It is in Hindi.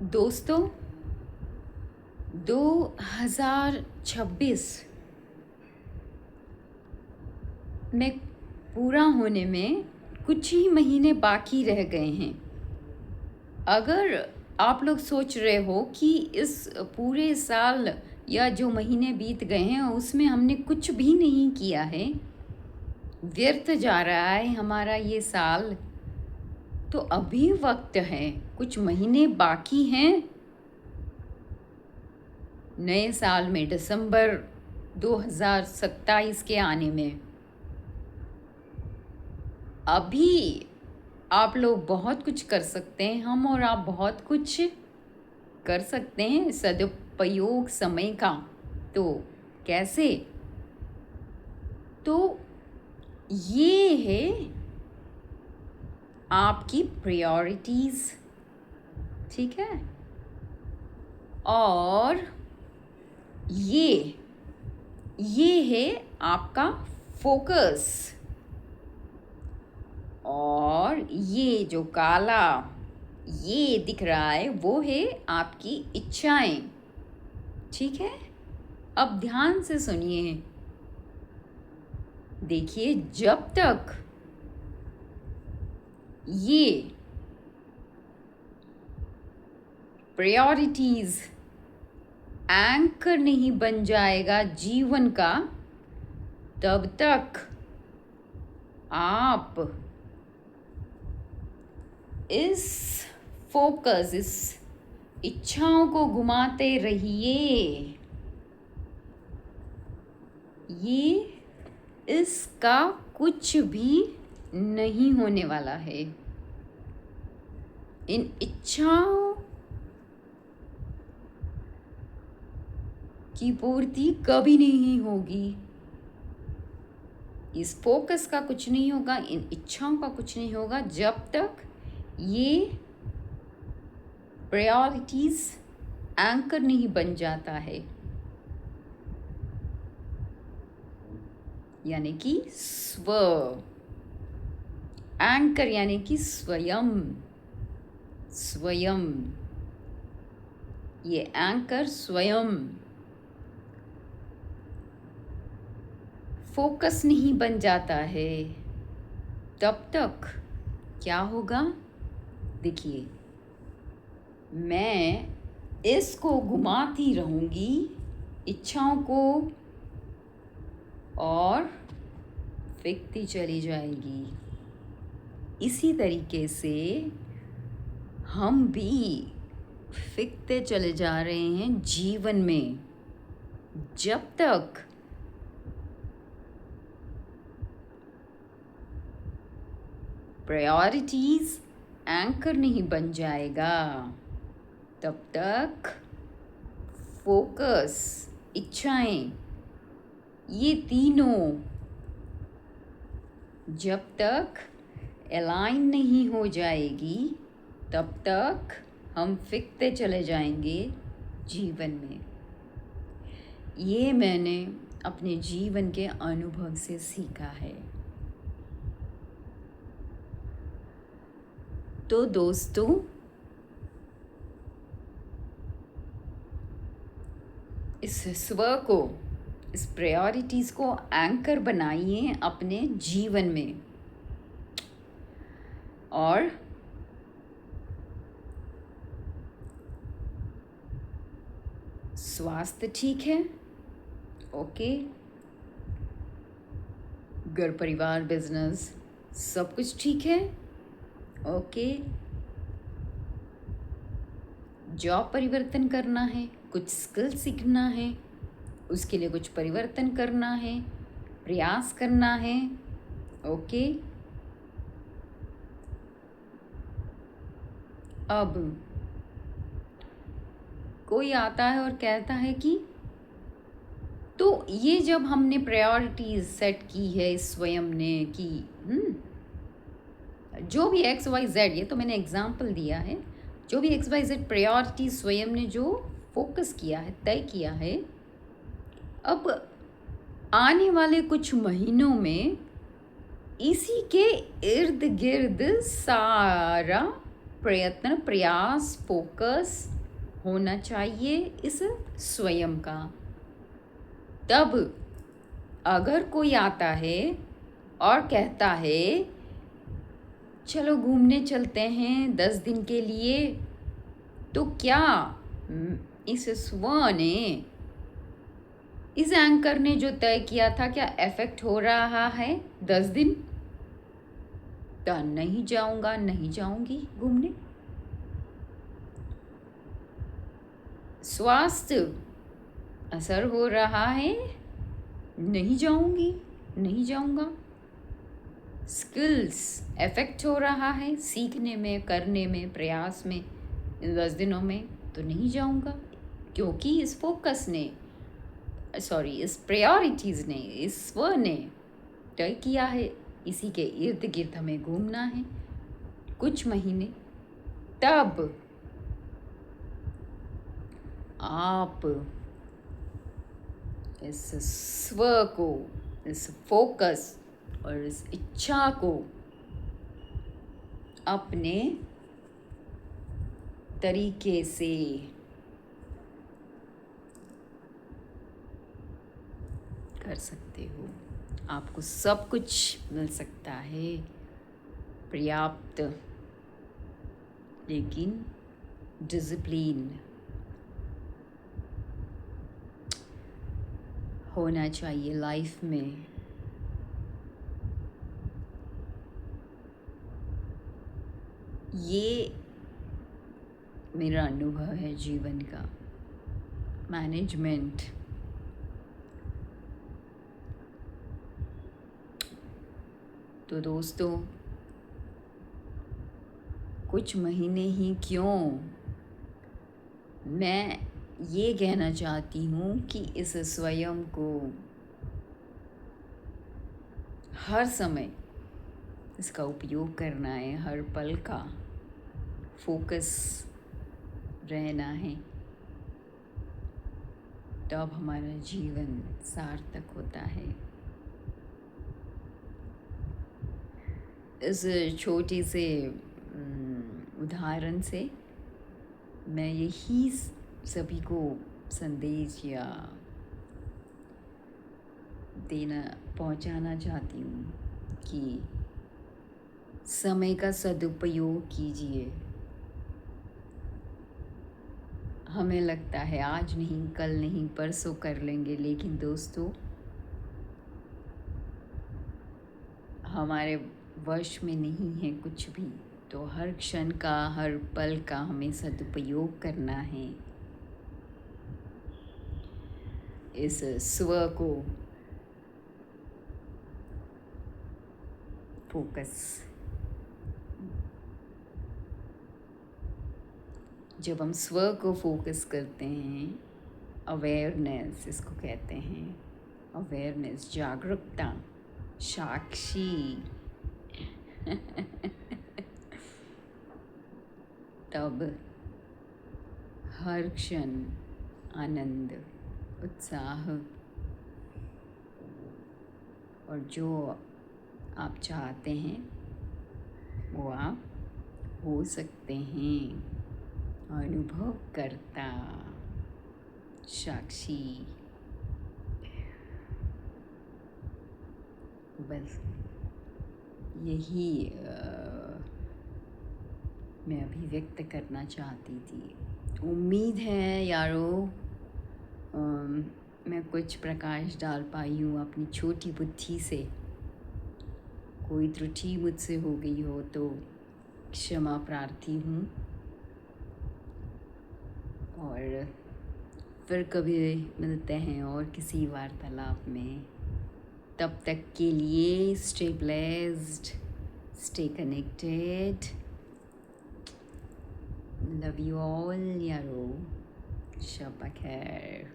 दोस्तों, 2026 में पूरा होने में कुछ ही महीने बाकी रह गए हैं। अगर आप लोग सोच रहे हो कि इस पूरे साल या जो महीने बीत गए हैं उसमें हमने कुछ भी नहीं किया है, व्यर्थ जा रहा है हमारा ये साल, तो अभी वक्त है, कुछ महीने बाकी हैं। नए साल में दिसंबर 2027 के आने में अभी आप लोग बहुत कुछ कर सकते हैं, हम और आप बहुत कुछ कर सकते हैं सदुपयोग समय का। तो कैसे? तो ये है आपकी प्रायोरिटीज़, ठीक है? और ये है आपका फोकस, और ये जो काला ये दिख रहा है वो है आपकी इच्छाएं, ठीक है? अब ध्यान से सुनिए, देखिए, जब तक ये प्रायोरिटीज एंकर नहीं बन जाएगा जीवन का, तब तक आप इस फोकस, इस इच्छाओं को घुमाते रहिए। ये इसका कुछ भी नहीं होने वाला है। इन इच्छाओं की पूर्ति कभी नहीं होगी। इस फोकस का कुछ नहीं होगा, इन इच्छाओं का कुछ नहीं होगा जब तक ये प्रायोरिटीज एंकर नहीं बन जाता है, यानी कि स्व। एंकर यानी कि स्वयं, स्वयं, ये एंकर स्वयं फोकस नहीं बन जाता है, तब तक क्या होगा? देखिए, मैं इसको घुमाती रहूँगी, इच्छाओं को, और फिकती चली जाएगी। इसी तरीके से हम भी फिकते चले जा रहे हैं जीवन में, जब तक प्रायोरिटीज एंकर नहीं बन जाएगा, तब तक फोकस, इच्छाएं, ये तीनों जब तक अलाइन नहीं हो जाएगी, तब तक हम फिकते चले जाएंगे जीवन में। ये मैंने अपने जीवन के अनुभव से सीखा है। तो दोस्तों, इस स्व को, इस प्रायोरिटीज़ को एंकर बनाइए अपने जीवन में। और स्वास्थ्य ठीक है, ओके, घर परिवार बिजनेस सब कुछ ठीक है, ओके। जॉब परिवर्तन करना है, कुछ स्किल सीखना है, उसके लिए कुछ परिवर्तन करना है, प्रयास करना है, ओके। अब कोई आता है और कहता है कि तो ये जब हमने प्रायोरिटीज सेट की है स्वयं ने कि जो भी एक्स वाई जेड, ये तो मैंने एग्जाम्पल दिया है, जो भी एक्स वाई जेड प्रायोरिटी स्वयं ने जो फोकस किया है, तय किया है, अब आने वाले कुछ महीनों में इसी के इर्द गिर्द सारा प्रयत्न, प्रयास, फोकस होना चाहिए इस स्वयं का। तब अगर कोई आता है और कहता है चलो घूमने चलते हैं 10 दिन के लिए, तो क्या इस स्व ने, इस एंकर ने जो तय किया था, क्या इफेक्ट हो रहा है 10 दिन? तो नहीं जाऊंगा, नहीं जाऊंगी घूमने। स्वास्थ्य असर हो रहा है, नहीं जाऊंगी, नहीं जाऊंगा। स्किल्स इफेक्ट हो रहा है सीखने में, करने में, प्रयास में इन 10 दिनों में, तो नहीं जाऊंगा। क्योंकि इस फोकस ने, सॉरी, इस प्रायोरिटीज़ ने, इस स्व ने तय किया है इसी के इर्द गिर्द हमें घूमना है कुछ महीने। तब आप इस स्व को, इस फोकस और इस इच्छा को अपने तरीके से कर सकते हो। आपको सब कुछ मिल सकता है, पर्याप्त, लेकिन डिसिप्लिन होना चाहिए लाइफ में। ये मेरा अनुभव है जीवन का। मैनेजमेंट तो दोस्तों, कुछ महीने ही क्यों, मैं ये कहना चाहती हूँ कि इस स्वयं को हर समय इसका उपयोग करना है, हर पल का फोकस रहना है, तब हमारा जीवन सार्थक होता है। इस छोटे से उदाहरण से मैं यही सभी को संदेश या पहुंचाना चाहती हूँ कि समय का सदुपयोग कीजिए। हमें लगता है आज नहीं, कल नहीं, परसों कर लेंगे, लेकिन दोस्तों हमारे वश में नहीं है कुछ भी। तो हर क्षण का, हर पल का हमें सदुपयोग करना है। इस स्व को फोकस, जब हम स्व को फोकस करते हैं, अवेयरनेस इसको कहते हैं, अवेयरनेस, जागरूकता, साक्षी तब हर क्षण आनंद, उत्साह और जो आप चाहते हैं वो आप हो सकते हैं। अनुभव करता, साक्षी, बस यही मैं अभिव्यक्त करना चाहती थी। उम्मीद है यारों मैं कुछ प्रकाश डाल पाई हूँ अपनी छोटी बुद्धि से। कोई त्रुटि मुझसे हो गई हो तो क्षमा प्रार्थी हूँ, और फिर कभी मिलते हैं और किसी वार्तालाप में। तब तक के लिए stay blessed, stay connected, love you all यारो, शब बखैर।